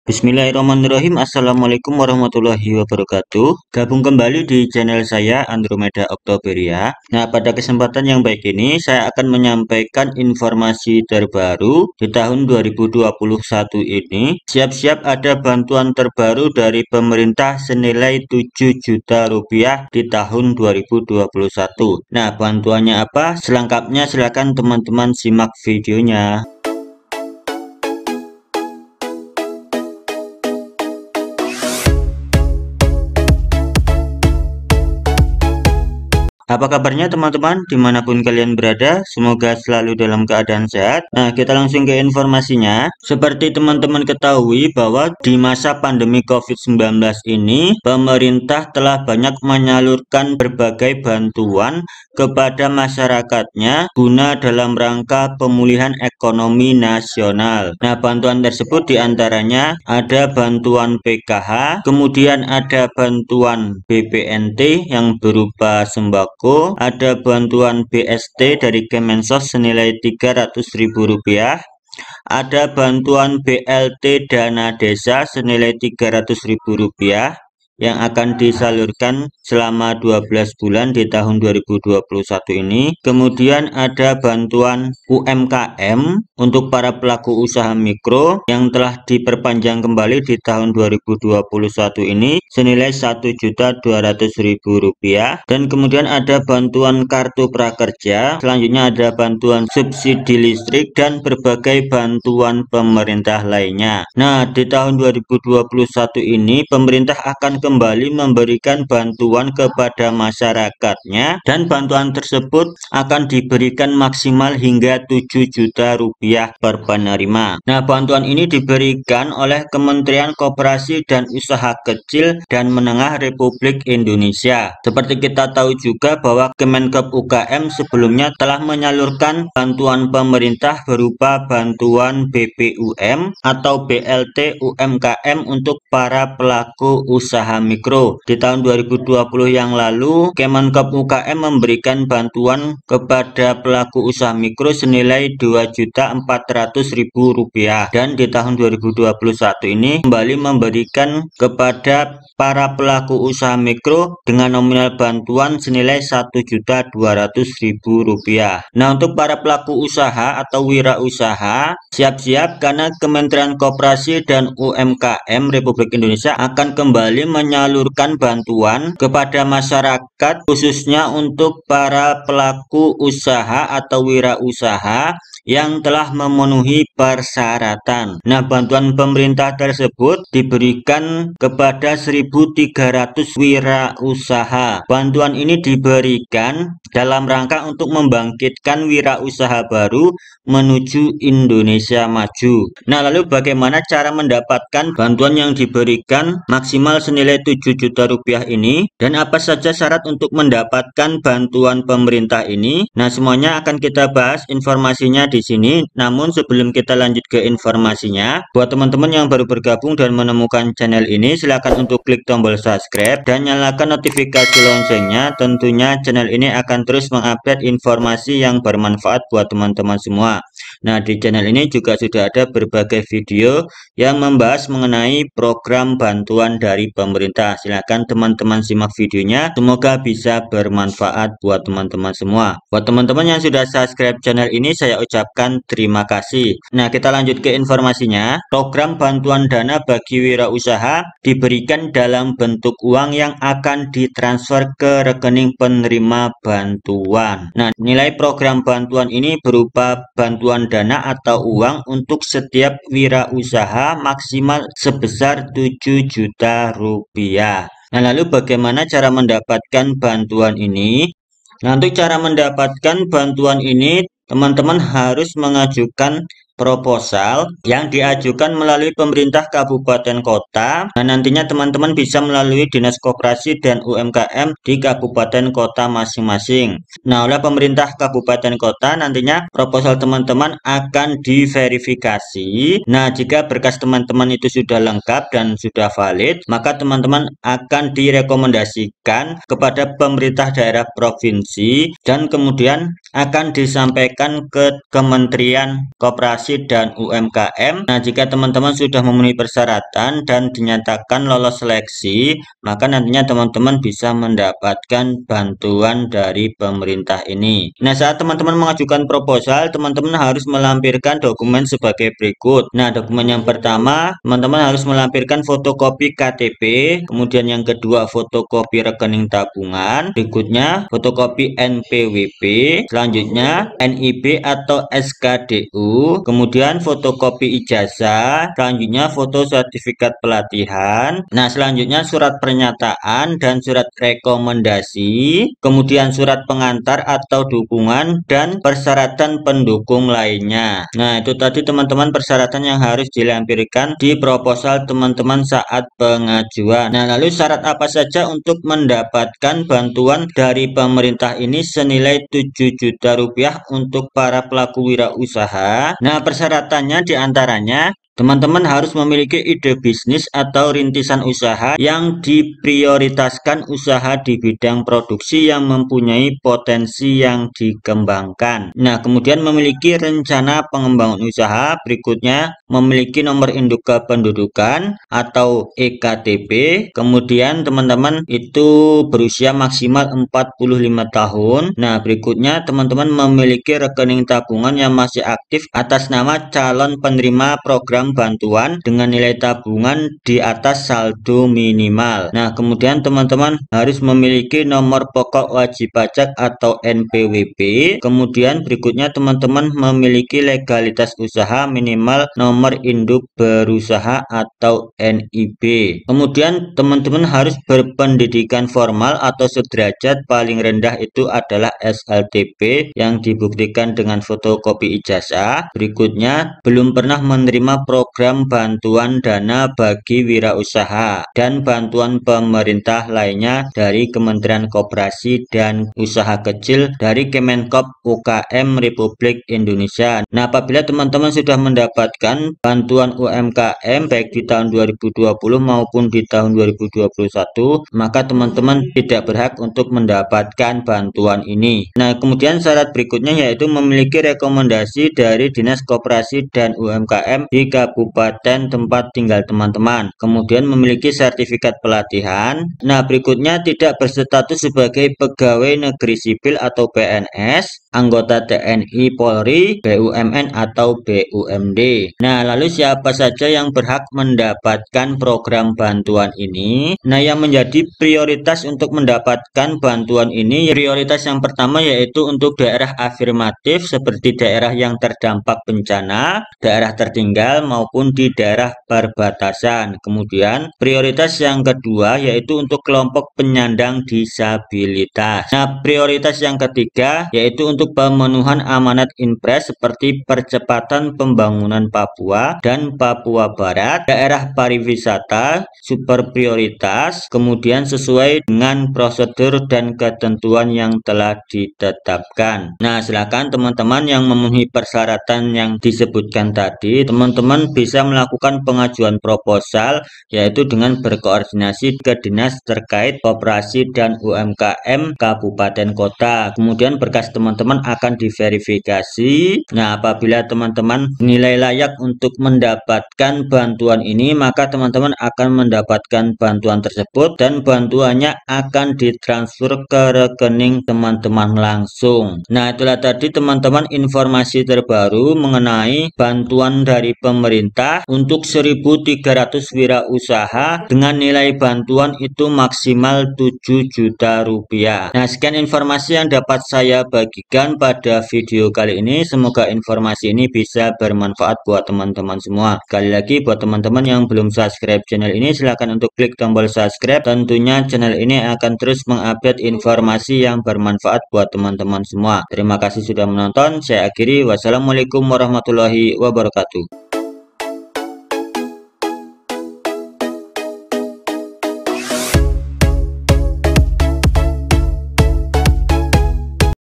Bismillahirrahmanirrahim. Assalamualaikum warahmatullahi wabarakatuh. Gabung kembali di channel saya Andromeda Oktoberia. Nah, pada kesempatan yang baik ini saya akan menyampaikan informasi terbaru di tahun 2021 ini. Siap-siap ada bantuan terbaru dari pemerintah senilai 7 juta rupiah di tahun 2021. Nah, bantuannya apa? Selengkapnya silakan teman-teman simak videonya. Apa kabarnya teman-teman dimanapun kalian berada, semoga selalu dalam keadaan sehat. Nah, kita langsung ke informasinya. Seperti teman-teman ketahui bahwa di masa pandemi COVID-19 ini, pemerintah telah banyak menyalurkan berbagai bantuan kepada masyarakatnya guna dalam rangka pemulihan ekonomi nasional. Nah, bantuan tersebut diantaranya ada bantuan PKH, kemudian ada bantuan BPNT yang berupa sembako, ada bantuan BST dari Kemensos senilai Rp300.000, ada bantuan BLT dana desa senilai Rp300.000 yang akan disalurkan selama 12 bulan di tahun 2021 ini. Kemudian ada bantuan UMKM untuk para pelaku usaha mikro yang telah diperpanjang kembali di tahun 2021 ini senilai Rp1.200.000. Dan kemudian ada bantuan kartu prakerja, selanjutnya ada bantuan subsidi listrik dan berbagai bantuan pemerintah lainnya. Nah, di tahun 2021 ini pemerintah akan kembali memberikan bantuan kepada masyarakatnya dan bantuan tersebut akan diberikan maksimal hingga 7 juta rupiah per penerima. Nah, bantuan ini diberikan oleh Kementerian Koperasi dan Usaha Kecil dan Menengah Republik Indonesia. Seperti kita tahu juga bahwa Kemenkop UKM sebelumnya telah menyalurkan bantuan pemerintah berupa bantuan BPUM atau BLT UMKM untuk para pelaku usaha mikro. Di tahun 2020 yang lalu, Kemenkop UKM memberikan bantuan kepada pelaku usaha mikro senilai Rp2.400.000 dan di tahun 2021 ini kembali memberikan kepada para pelaku usaha mikro dengan nominal bantuan senilai Rp1.200.000. Nah, untuk para pelaku usaha atau wirausaha, siap-siap karena Kementerian Koperasi dan UMKM Republik Indonesia akan kembali menyalurkan bantuan kepada masyarakat khususnya untuk para pelaku usaha atau wirausaha yang telah memenuhi persyaratan. Nah, bantuan pemerintah tersebut diberikan kepada 1.300 wirausaha. Bantuan ini diberikan dalam rangka untuk membangkitkan wirausaha baru menuju Indonesia maju. Nah, lalu bagaimana cara mendapatkan bantuan yang diberikan maksimal senilai 7 juta rupiah ini dan apa saja syarat untuk mendapatkan bantuan pemerintah ini? Nah, semuanya akan kita bahas informasinya di sini. Namun sebelum kita lanjut ke informasinya, buat teman-teman yang baru bergabung dan menemukan channel ini, silakan untuk klik tombol subscribe dan nyalakan notifikasi loncengnya. Tentunya channel ini akan terus mengupdate informasi yang bermanfaat buat teman-teman semua. Nah, di channel ini juga sudah ada berbagai video yang membahas mengenai program bantuan dari pemerintah. Silakan teman-teman simak videonya. Semoga bisa bermanfaat buat teman-teman semua. Buat teman-teman yang sudah subscribe channel ini, saya ucapkan terima kasih. Nah, kita lanjut ke informasinya. Program bantuan dana bagi wirausaha diberikan dalam bentuk uang yang akan ditransfer ke rekening penerima bantuan. Nah, nilai program bantuan ini berupa bantuan dana atau uang untuk setiap wirausaha maksimal sebesar 7 juta rupiah. Nah, lalu bagaimana cara mendapatkan bantuan ini? Nah, untuk cara mendapatkan bantuan ini, teman-teman harus mengajukan proposal yang diajukan melalui pemerintah kabupaten kota. Nah, nantinya teman-teman bisa melalui Dinas Koperasi dan UMKM di kabupaten kota masing-masing. Nah, oleh pemerintah kabupaten kota nantinya proposal teman-teman akan diverifikasi. Nah, jika berkas teman-teman itu sudah lengkap dan sudah valid, maka teman-teman akan direkomendasikan kepada pemerintah daerah provinsi dan kemudian akan disampaikan ke Kementerian Koperasi dan UMKM. Nah, jika teman-teman sudah memenuhi persyaratan dan dinyatakan lolos seleksi, maka nantinya teman-teman bisa mendapatkan bantuan dari pemerintah ini. Nah, saat teman-teman mengajukan proposal, teman-teman harus melampirkan dokumen sebagai berikut. Nah, dokumen yang pertama, teman-teman harus melampirkan fotokopi KTP, kemudian yang kedua fotokopi rekening tabungan, berikutnya fotokopi NPWP, selanjutnya NIB atau SKDU, kemudian fotokopi ijazah, selanjutnya foto sertifikat pelatihan. Nah, selanjutnya surat pernyataan dan surat rekomendasi, kemudian surat pengantar atau dukungan dan persyaratan pendukung lainnya. Nah, itu tadi teman-teman persyaratan yang harus dilampirkan di proposal teman-teman saat pengajuan. Nah, lalu syarat apa saja untuk mendapatkan bantuan dari pemerintah ini senilai 7 juta rupiah untuk para pelaku wirausaha? Nah, persyaratannya diantaranya teman-teman harus memiliki ide bisnis atau rintisan usaha yang diprioritaskan usaha di bidang produksi yang mempunyai potensi yang dikembangkan. Nah, kemudian memiliki rencana pengembangan usaha, berikutnya memiliki nomor induk kependudukan atau EKTP, kemudian teman-teman itu berusia maksimal 45 tahun. Nah, berikutnya teman-teman memiliki rekening tabungan yang masih aktif atas nama calon penerima program bantuan dengan nilai tabungan di atas saldo minimal. Nah, kemudian teman-teman harus memiliki nomor pokok wajib pajak atau NPWP. Kemudian berikutnya teman-teman memiliki legalitas usaha minimal nomor induk berusaha atau NIB. Kemudian teman-teman harus berpendidikan formal atau sederajat, paling rendah itu adalah SLTP yang dibuktikan dengan fotokopi ijazah. Berikutnya belum pernah menerima program bantuan dana bagi wirausaha dan bantuan pemerintah lainnya dari Kementerian Koperasi dan Usaha Kecil dari Kemenkop UKM Republik Indonesia. Nah, apabila teman-teman sudah mendapatkan bantuan UMKM baik di tahun 2020 maupun di tahun 2021, maka teman-teman tidak berhak untuk mendapatkan bantuan ini. Nah, kemudian syarat berikutnya yaitu memiliki rekomendasi dari Dinas Koperasi dan UMKM di kabupaten tempat tinggal teman-teman, kemudian memiliki sertifikat pelatihan. Nah, berikutnya tidak berstatus sebagai pegawai negeri sipil atau PNS, anggota TNI Polri, BUMN atau BUMD. Nah, lalu siapa saja yang berhak mendapatkan program bantuan ini? Nah, yang menjadi prioritas untuk mendapatkan bantuan ini, prioritas yang pertama yaitu untuk daerah afirmatif seperti daerah yang terdampak bencana, daerah tertinggal maupun di daerah perbatasan. Kemudian prioritas yang kedua yaitu untuk kelompok penyandang disabilitas. Nah, prioritas yang ketiga yaitu untuk pemenuhan amanat Inpres seperti percepatan pembangunan Papua dan Papua Barat, daerah pariwisata super prioritas, kemudian sesuai dengan prosedur dan ketentuan yang telah ditetapkan. Nah, silakan teman-teman yang memenuhi persyaratan yang disebutkan tadi, teman-teman bisa melakukan pengajuan proposal yaitu dengan berkoordinasi ke dinas terkait koperasi dan UMKM kabupaten kota. Kemudian berkas teman-teman akan diverifikasi. Nah, apabila teman-teman nilai layak untuk mendapatkan bantuan ini, maka teman-teman akan mendapatkan bantuan tersebut dan bantuannya akan ditransfer ke rekening teman-teman langsung. Nah, itulah tadi teman-teman informasi terbaru mengenai bantuan dari pemerintah untuk 1.300 wirausaha dengan nilai bantuan itu maksimal 7 juta rupiah. Nah, sekian informasi yang dapat saya bagikan pada video kali ini. Semoga informasi ini bisa bermanfaat buat teman-teman semua. Sekali lagi buat teman-teman yang belum subscribe channel ini, silahkan untuk klik tombol subscribe. Tentunya channel ini akan terus mengupdate informasi yang bermanfaat buat teman-teman semua. Terima kasih sudah menonton. Saya akhiri. Wassalamualaikum warahmatullahi wabarakatuh.